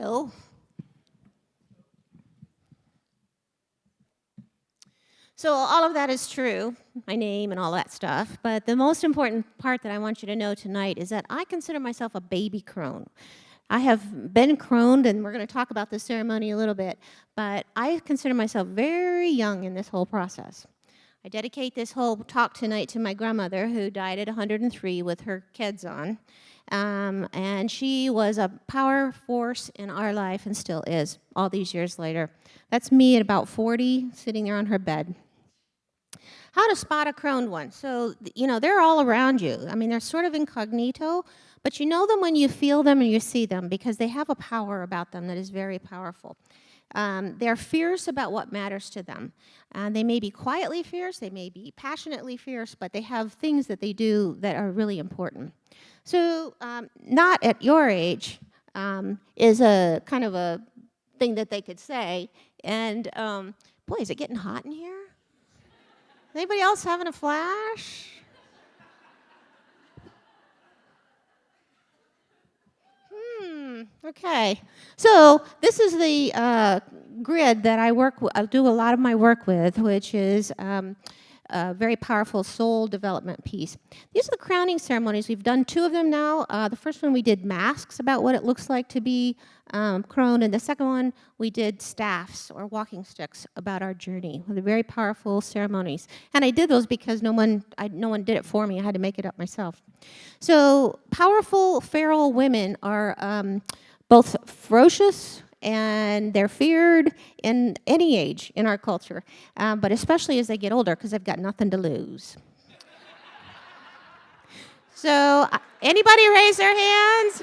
true. So all of that is true, my name and all that stuff, but the most important part that I want you to know tonight is that I consider myself a baby crone. I have been croned, and we're going to talk about the ceremony a little bit, but I consider myself very young in this whole process. I dedicate this whole talk tonight to my grandmother, who died at 103 with her KEDS on, and she was a power force in our life and still is all these years later. That's me at about 40, sitting there on her bed. How to spot a croned one. So, you know, they're all around you. I mean, they're sort of incognito, but you know them when you feel them and you see them because they have a power about them that is very powerful. They're fierce about what matters to them. They may be quietly fierce, they may be passionately fierce, but they have things that they do that are really important. So, not at your age is a kind of a thing that they could say. And boy, is it getting hot in here? Anybody else having a flash? Okay. So this is the grid that I do a lot of my work with, which is a very powerful soul development piece. These are the crowning ceremonies. We've done 2 of them now. The first one we did masks about what it looks like to be croned, and the second one we did staffs or walking sticks about our journey. They're very powerful ceremonies, and I did those because no one did it for me. I had to make it up myself. So powerful feral women are both ferocious and they're feared in any age in our culture, but especially as they get older because they've got nothing to lose. So anybody raise their hands?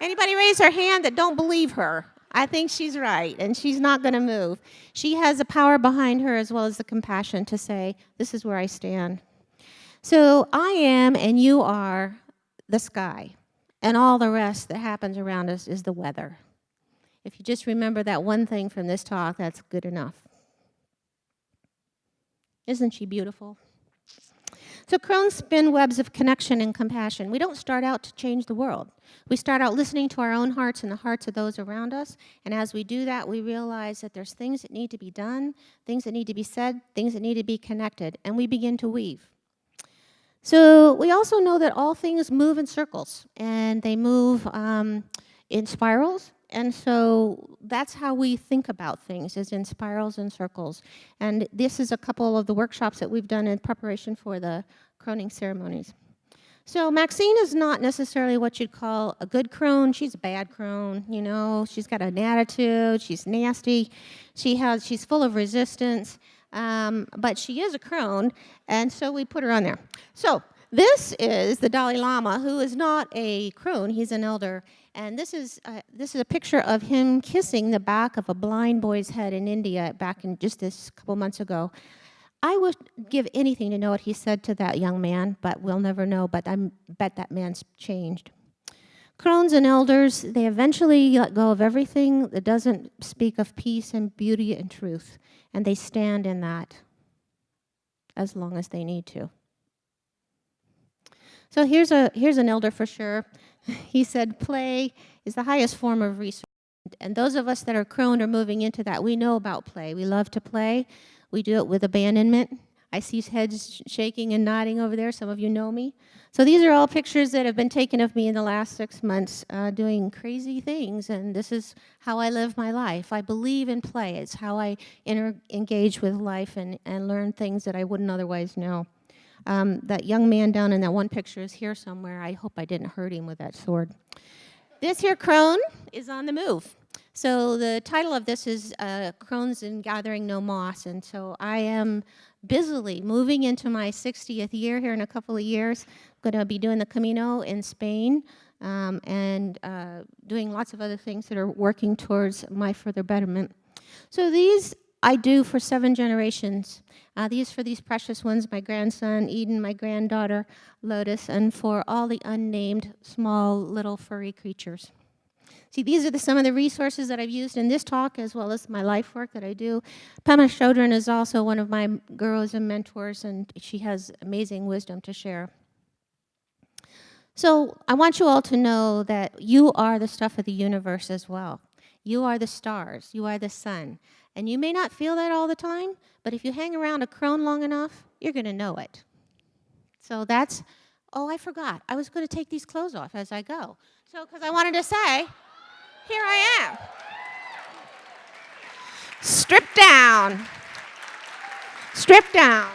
Anybody raise their hand that don't believe her? I think she's right, and she's not going to move. She has the power behind her as well as the compassion to say, this is where I stand. So I am and you are the sky, and all the rest that happens around us is the weather. If you just remember that one thing from this talk, that's good enough. Isn't she beautiful? So crones spin webs of connection and compassion. We don't start out to change the world. We start out listening to our own hearts and the hearts of those around us. And as we do that, we realize that there's things that need to be done, things that need to be said, things that need to be connected, and we begin to weave. So we also know that all things move in circles, and they move in spirals. And so that's how we think about things, is in spirals and circles. And this is a couple of the workshops that we've done in preparation for the croning ceremonies. So Maxine is not necessarily what you'd call a good crone. She's a bad crone, you know. She's got an attitude. She's nasty. She's full of resistance. But she is a crone, and so we put her on there. So this is the Dalai Lama, who is not a crone. He's an elder. And this is a picture of him kissing the back of a blind boy's head in India back in just this couple months ago. I would give anything to know what he said to that young man, but we'll never know. But I bet that man's changed. Crones and elders, they eventually let go of everything that doesn't speak of peace and beauty and truth. And they stand in that as long as they need to. So here's an elder for sure. He said, play is the highest form of research. And those of us that are croned are moving into that. We know about play. We love to play. We do it with abandonment. I see heads shaking and nodding over there. Some of you know me. So these are all pictures that have been taken of me in the last 6 months doing crazy things. And this is how I live my life. I believe in play. It's how I engage with life and learn things that I wouldn't otherwise know. That young man down in that one picture is here somewhere. I hope I didn't hurt him with that sword. This here crone is on the move. So the title of this is Crones and Gathering No Moss. And so I am busily moving into my 60th year here in a couple of years. I'm going to be doing the Camino in Spain and doing lots of other things that are working towards my further betterment. So these I do for 7 generations. These for these precious ones, my grandson, Eden, my granddaughter, Lotus, and for all the unnamed small little furry creatures. See, these are some of the resources that I've used in this talk as well as my life work that I do. Pema Chodron is also one of my gurus and mentors, and she has amazing wisdom to share. So I want you all to know that you are the stuff of the universe as well. You are the stars. You are the sun. And you may not feel that all the time, but if you hang around a crone long enough, you're going to know it. So that's, oh, I forgot. I was going to take these clothes off as I go. So, because I wanted to say, here I am. Stripped down. Stripped down.